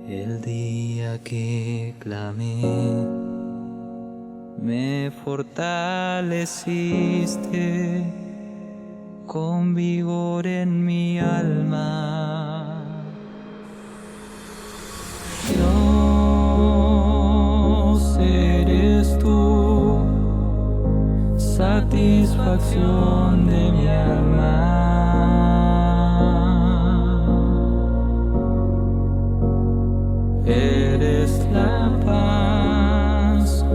El día que clamé, me fortaleciste con vigor en mi alma. Dios, eres tú, satisfacción de mi alma. Eres la paz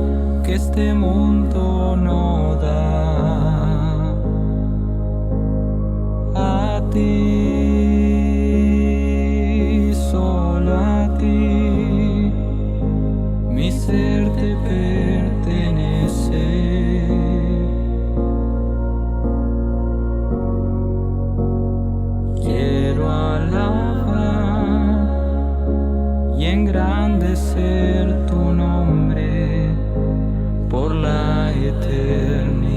que este mundo no da. A ti, solo a ti, mi ser te pertenece. Quiero alabar y engrandecer tu nombre por la eternidad.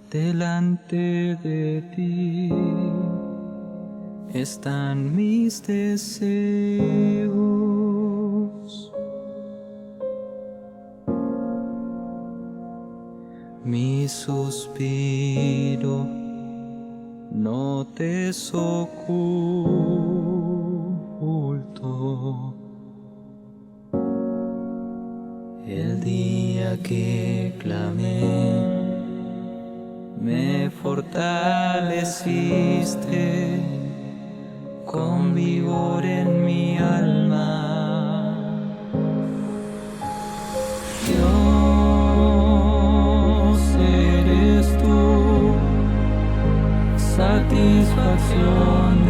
Delante de ti están mis deseos, mi suspiro no te es oculto. El día que clamé, me fortaleciste con vigor en mi alma. Dios, eres tú, satisfacción